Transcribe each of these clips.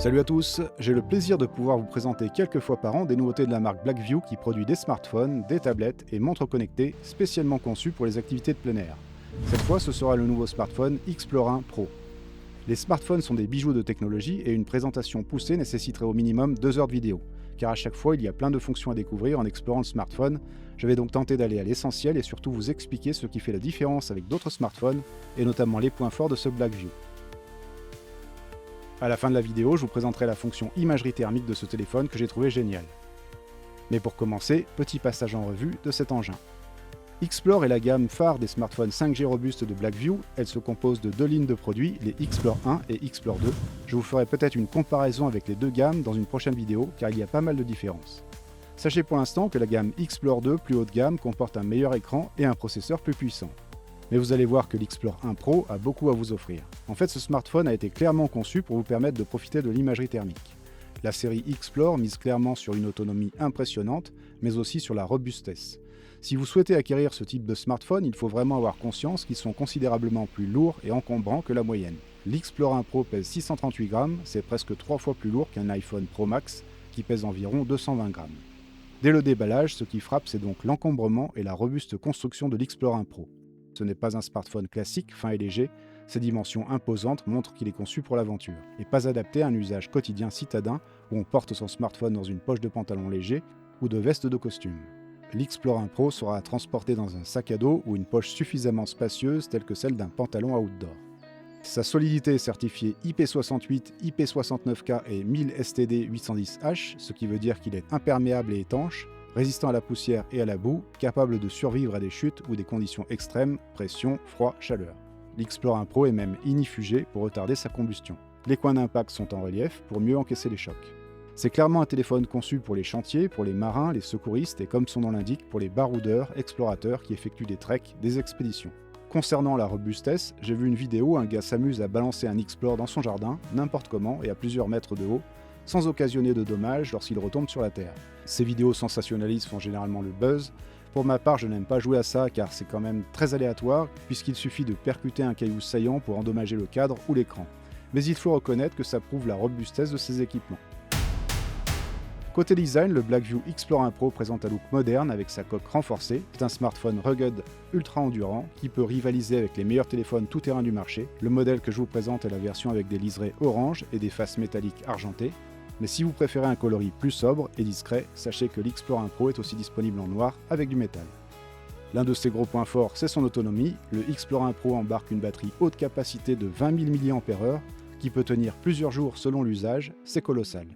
Salut à tous, j'ai le plaisir de pouvoir vous présenter quelques fois par an des nouveautés de la marque Blackview qui produit des smartphones, des tablettes et montres connectées spécialement conçues pour les activités de plein air. Cette fois, ce sera le nouveau smartphone Xplore 1 Pro. Les smartphones sont des bijoux de technologie et une présentation poussée nécessiterait au minimum 2 heures de vidéo, car à chaque fois il y a plein de fonctions à découvrir en explorant le smartphone. Je vais donc tenter d'aller à l'essentiel et surtout vous expliquer ce qui fait la différence avec d'autres smartphones et notamment les points forts de ce Blackview. À la fin de la vidéo, je vous présenterai la fonction imagerie thermique de ce téléphone que j'ai trouvé génial. Mais pour commencer, petit passage en revue de cet engin. Xplore est la gamme phare des smartphones 5G robustes de Blackview. Elle se compose de 2 lignes de produits, les Xplore 1 et Xplore 2. Je vous ferai peut-être une comparaison avec les deux gammes dans une prochaine vidéo, car il y a pas mal de différences. Sachez pour l'instant que la gamme Xplore 2 plus haut de gamme comporte un meilleur écran et un processeur plus puissant. Mais vous allez voir que l'Xplore 1 Pro a beaucoup à vous offrir. En fait, ce smartphone a été clairement conçu pour vous permettre de profiter de l'imagerie thermique. La série Xplore mise clairement sur une autonomie impressionnante, mais aussi sur la robustesse. Si vous souhaitez acquérir ce type de smartphone, il faut vraiment avoir conscience qu'ils sont considérablement plus lourds et encombrants que la moyenne. L'Xplore 1 Pro pèse 638 grammes, c'est presque 3 fois plus lourd qu'un iPhone Pro Max, qui pèse environ 220 grammes. Dès le déballage, ce qui frappe, c'est donc l'encombrement et la robuste construction de l'Xplore 1 Pro. Ce n'est pas un smartphone classique, fin et léger, ses dimensions imposantes montrent qu'il est conçu pour l'aventure, et pas adapté à un usage quotidien citadin où on porte son smartphone dans une poche de pantalon léger ou de veste de costume. L'Xplore 1 Pro sera transporté dans un sac à dos ou une poche suffisamment spacieuse telle que celle d'un pantalon outdoor. Sa solidité est certifiée IP68, IP69K et 1000 STD 810H, ce qui veut dire qu'il est imperméable et étanche, résistant à la poussière et à la boue, capable de survivre à des chutes ou des conditions extrêmes, pression, froid, chaleur. L'Xplore 1 Pro est même inifugé pour retarder sa combustion. Les coins d'impact sont en relief pour mieux encaisser les chocs. C'est clairement un téléphone conçu pour les chantiers, pour les marins, les secouristes et comme son nom l'indique, pour les baroudeurs, explorateurs qui effectuent des treks, des expéditions. Concernant la robustesse, j'ai vu une vidéo où un gars s'amuse à balancer un Xplore dans son jardin, n'importe comment et à plusieurs mètres de haut, sans occasionner de dommages lorsqu'il retombe sur la terre. Ces vidéos sensationnalistes font généralement le buzz. Pour ma part, je n'aime pas jouer à ça car c'est quand même très aléatoire, puisqu'il suffit de percuter un caillou saillant pour endommager le cadre ou l'écran. Mais il faut reconnaître que ça prouve la robustesse de ces équipements. Côté design, le Blackview Xplore 1 Pro présente un look moderne avec sa coque renforcée. C'est un smartphone rugged ultra endurant qui peut rivaliser avec les meilleurs téléphones tout-terrain du marché. Le modèle que je vous présente est la version avec des liserés orange et des faces métalliques argentées. Mais si vous préférez un coloris plus sobre et discret, sachez que l'Xplore 1 Pro est aussi disponible en noir avec du métal. L'un de ses gros points forts, c'est son autonomie. Le Xplore 1 Pro embarque une batterie haute capacité de 20 000 mAh qui peut tenir plusieurs jours selon l'usage, c'est colossal.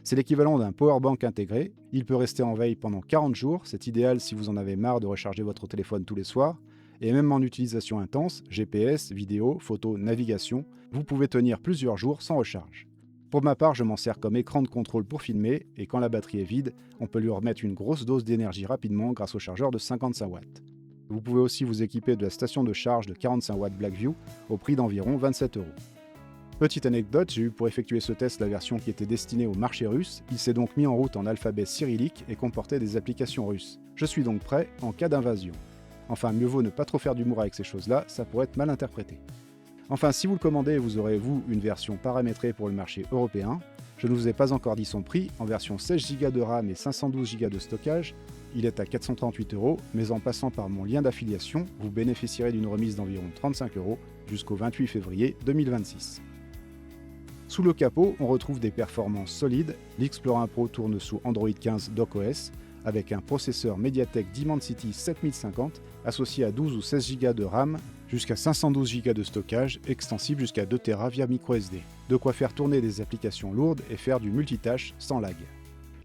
C'est l'équivalent d'un powerbank intégré, il peut rester en veille pendant 40 jours, c'est idéal si vous en avez marre de recharger votre téléphone tous les soirs, et même en utilisation intense, GPS, vidéo, photo, navigation, vous pouvez tenir plusieurs jours sans recharge. Pour ma part, je m'en sers comme écran de contrôle pour filmer, et quand la batterie est vide, on peut lui remettre une grosse dose d'énergie rapidement grâce au chargeur de 55 watts. Vous pouvez aussi vous équiper de la station de charge de 45 watts Blackview au prix d'environ 27 €. Petite anecdote, j'ai eu pour effectuer ce test la version qui était destinée au marché russe. Il s'est donc mis en route en alphabet cyrillique et comportait des applications russes. Je suis donc prêt en cas d'invasion. Enfin, mieux vaut ne pas trop faire d'humour avec ces choses-là, ça pourrait être mal interprété. Enfin, si vous le commandez, vous aurez, vous, une version paramétrée pour le marché européen. Je ne vous ai pas encore dit son prix. En version 16 Go de RAM et 512 Go de stockage, il est à 438 €, mais en passant par mon lien d'affiliation, vous bénéficierez d'une remise d'environ 35 € jusqu'au 28 février 2026. Sous le capot, on retrouve des performances solides. L'Xplore 1 Pro tourne sous Android 15 docOS avec un processeur MediaTek Dimensity 7050 associé à 12 ou 16 Go de RAM jusqu'à 512 Go de stockage, extensible jusqu'à 2 Tera via microSD. De quoi faire tourner des applications lourdes et faire du multitâche sans lag.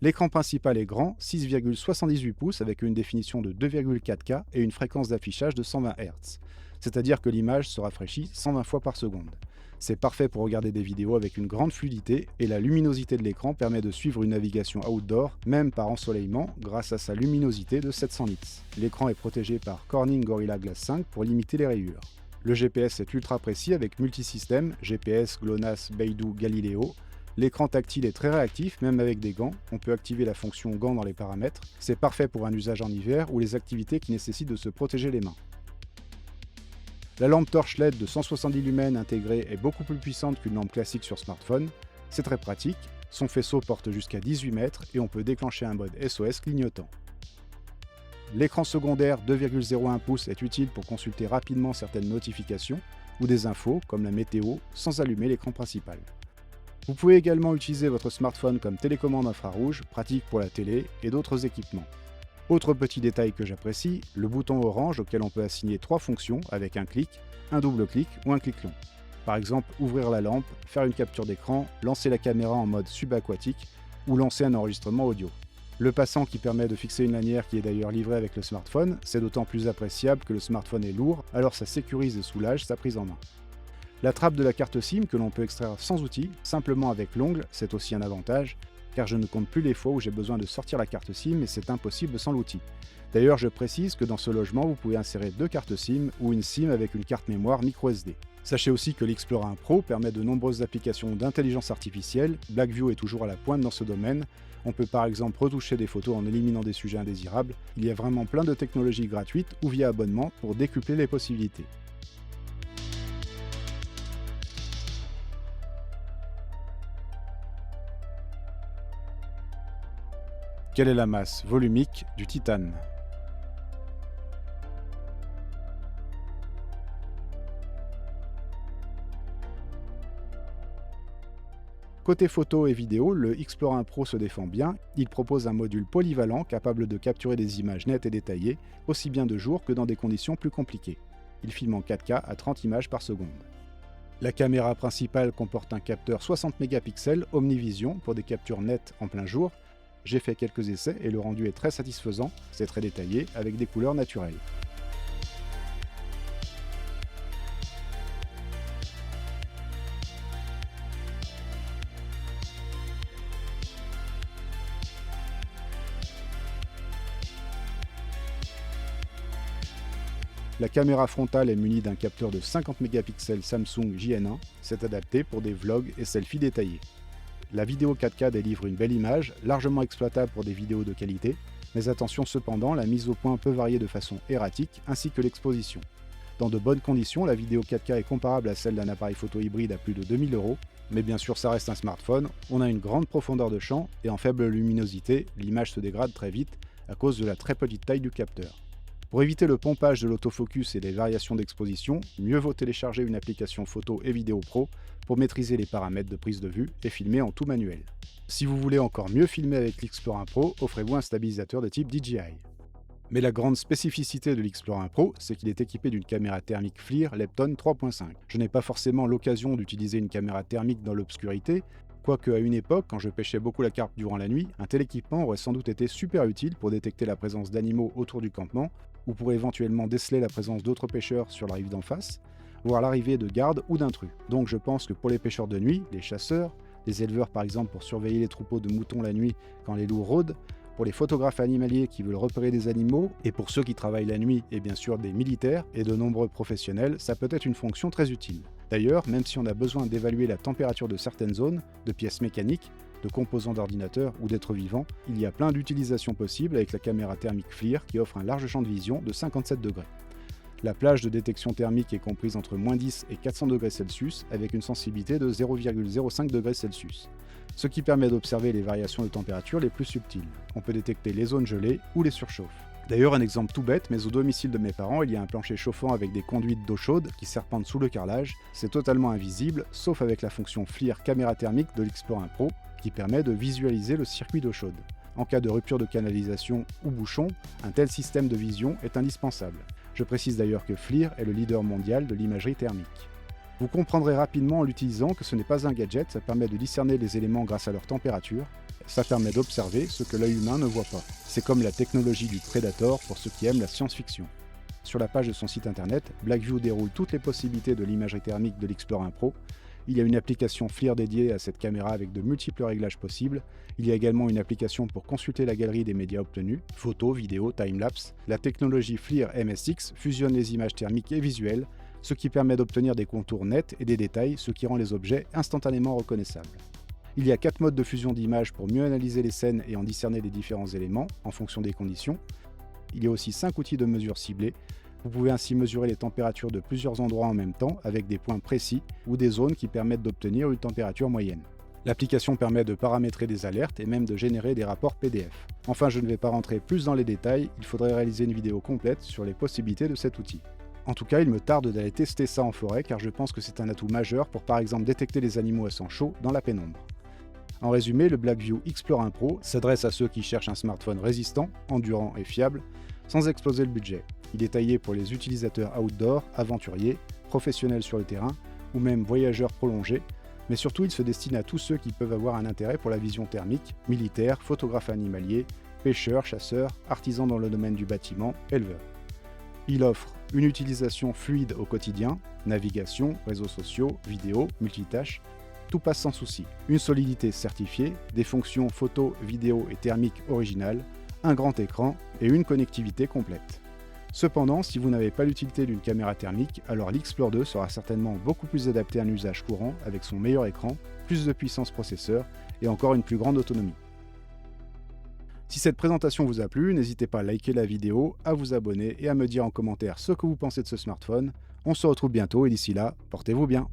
L'écran principal est grand, 6,78 pouces avec une définition de 2,4K et une fréquence d'affichage de 120 Hz. C'est-à-dire que l'image se rafraîchit 120 fois par seconde. C'est parfait pour regarder des vidéos avec une grande fluidité et la luminosité de l'écran permet de suivre une navigation outdoor, même par ensoleillement, grâce à sa luminosité de 700 nits. L'écran est protégé par Corning Gorilla Glass 5 pour limiter les rayures. Le GPS est ultra précis avec multisystème, GPS, GLONASS, Beidou, Galileo. L'écran tactile est très réactif, même avec des gants. On peut activer la fonction gants dans les paramètres. C'est parfait pour un usage en hiver ou les activités qui nécessitent de se protéger les mains. La lampe torche LED de 170 lumens intégrée est beaucoup plus puissante qu'une lampe classique sur smartphone. C'est très pratique, son faisceau porte jusqu'à 18 mètres et on peut déclencher un mode SOS clignotant. L'écran secondaire 2,01 pouces est utile pour consulter rapidement certaines notifications ou des infos comme la météo sans allumer l'écran principal. Vous pouvez également utiliser votre smartphone comme télécommande infrarouge, pratique pour la télé et d'autres équipements. Autre petit détail que j'apprécie, le bouton orange auquel on peut assigner 3 fonctions avec un clic, un double clic ou un clic long. Par exemple, ouvrir la lampe, faire une capture d'écran, lancer la caméra en mode subaquatique ou lancer un enregistrement audio. Le passant qui permet de fixer une lanière qui est d'ailleurs livrée avec le smartphone, c'est d'autant plus appréciable que le smartphone est lourd, alors ça sécurise et soulage sa prise en main. La trappe de la carte SIM que l'on peut extraire sans outil, simplement avec l'ongle, c'est aussi un avantage, car je ne compte plus les fois où j'ai besoin de sortir la carte SIM et c'est impossible sans l'outil. D'ailleurs, je précise que dans ce logement, vous pouvez insérer 2 cartes SIM ou une SIM avec une carte mémoire microSD. Sachez aussi que l'Explorer 1 Pro permet de nombreuses applications d'intelligence artificielle. Blackview est toujours à la pointe dans ce domaine. On peut par exemple retoucher des photos en éliminant des sujets indésirables. Il y a vraiment plein de technologies gratuites ou via abonnement pour décupler les possibilités. Quelle est la masse volumique du titane ? Côté photo et vidéo, le Explorer 1 Pro se défend bien. Il propose un module polyvalent capable de capturer des images nettes et détaillées, aussi bien de jour que dans des conditions plus compliquées. Il filme en 4K à 30 images par seconde. La caméra principale comporte un capteur 60 mégapixels Omnivision pour des captures nettes en plein jour. J'ai fait quelques essais et le rendu est très satisfaisant, c'est très détaillé, avec des couleurs naturelles. La caméra frontale est munie d'un capteur de 50 mégapixels Samsung JN1, c'est adapté pour des vlogs et selfies détaillés. La vidéo 4K délivre une belle image, largement exploitable pour des vidéos de qualité, mais attention cependant, la mise au point peut varier de façon erratique, ainsi que l'exposition. Dans de bonnes conditions, la vidéo 4K est comparable à celle d'un appareil photo hybride à plus de 2000 €, mais bien sûr ça reste un smartphone, on a une grande profondeur de champ, et en faible luminosité, l'image se dégrade très vite à cause de la très petite taille du capteur. Pour éviter le pompage de l'autofocus et les variations d'exposition, mieux vaut télécharger une application photo et vidéo pro pour maîtriser les paramètres de prise de vue et filmer en tout manuel. Si vous voulez encore mieux filmer avec l'Explorer 1 Pro, offrez-vous un stabilisateur de type DJI. Mais la grande spécificité de l'Explorer 1 Pro, c'est qu'il est équipé d'une caméra thermique FLIR Lepton 3.5. Je n'ai pas forcément l'occasion d'utiliser une caméra thermique dans l'obscurité, quoique à une époque, quand je pêchais beaucoup la carpe durant la nuit, un tel équipement aurait sans doute été super utile pour détecter la présence d'animaux autour du campement, ou pour éventuellement déceler la présence d'autres pêcheurs sur la rive d'en face, voire l'arrivée de gardes ou d'intrus. Donc je pense que pour les pêcheurs de nuit, les chasseurs, les éleveurs par exemple pour surveiller les troupeaux de moutons la nuit quand les loups rôdent, pour les photographes animaliers qui veulent repérer des animaux, et pour ceux qui travaillent la nuit, et bien sûr des militaires et de nombreux professionnels, ça peut être une fonction très utile. D'ailleurs, même si on a besoin d'évaluer la température de certaines zones, de pièces mécaniques, de composants d'ordinateur ou d'êtres vivants, il y a plein d'utilisations possibles avec la caméra thermique FLIR qui offre un large champ de vision de 57 degrés. La plage de détection thermique est comprise entre -10 et 400 degrés Celsius avec une sensibilité de 0,05 degrés Celsius, ce qui permet d'observer les variations de température les plus subtiles. On peut détecter les zones gelées ou les surchauffes. D'ailleurs, un exemple tout bête, mais au domicile de mes parents, il y a un plancher chauffant avec des conduites d'eau chaude qui serpentent sous le carrelage. C'est totalement invisible, sauf avec la fonction FLIR caméra thermique de l'Explorer 1 Pro, qui permet de visualiser le circuit d'eau chaude. En cas de rupture de canalisation ou bouchon, un tel système de vision est indispensable. Je précise d'ailleurs que FLIR est le leader mondial de l'imagerie thermique. Vous comprendrez rapidement en l'utilisant que ce n'est pas un gadget, ça permet de discerner les éléments grâce à leur température, ça permet d'observer ce que l'œil humain ne voit pas. C'est comme la technologie du Predator pour ceux qui aiment la science-fiction. Sur la page de son site internet, Blackview déroule toutes les possibilités de l'imagerie thermique de l'Explorer 1 Pro. Il y a une application FLIR dédiée à cette caméra avec de multiples réglages possibles. Il y a également une application pour consulter la galerie des médias obtenus, photos, vidéos, timelapse. La technologie FLIR MSX fusionne les images thermiques et visuelles, ce qui permet d'obtenir des contours nets et des détails, ce qui rend les objets instantanément reconnaissables. Il y a 4 modes de fusion d'images pour mieux analyser les scènes et en discerner les différents éléments en fonction des conditions. Il y a aussi 5 outils de mesure ciblés. Vous pouvez ainsi mesurer les températures de plusieurs endroits en même temps avec des points précis ou des zones qui permettent d'obtenir une température moyenne. L'application permet de paramétrer des alertes et même de générer des rapports PDF. Enfin, je ne vais pas rentrer plus dans les détails, il faudrait réaliser une vidéo complète sur les possibilités de cet outil. En tout cas, il me tarde d'aller tester ça en forêt car je pense que c'est un atout majeur pour par exemple détecter les animaux à sang chaud dans la pénombre. En résumé, le Blackview Explore 1 Pro s'adresse à ceux qui cherchent un smartphone résistant, endurant et fiable, sans exploser le budget. Il est taillé pour les utilisateurs outdoor, aventuriers, professionnels sur le terrain ou même voyageurs prolongés, mais surtout il se destine à tous ceux qui peuvent avoir un intérêt pour la vision thermique, militaires, photographes animaliers, pêcheurs, chasseurs, artisans dans le domaine du bâtiment, éleveurs. Il offre une utilisation fluide au quotidien, navigation, réseaux sociaux, vidéo, multitâches, tout passe sans souci. Une solidité certifiée, des fonctions photo, vidéo et thermique originales, un grand écran et une connectivité complète. Cependant, si vous n'avez pas l'utilité d'une caméra thermique, alors l'Explore 2 sera certainement beaucoup plus adapté à un usage courant avec son meilleur écran, plus de puissance processeur et encore une plus grande autonomie. Si cette présentation vous a plu, n'hésitez pas à liker la vidéo, à vous abonner et à me dire en commentaire ce que vous pensez de ce smartphone. On se retrouve bientôt et d'ici là, portez-vous bien.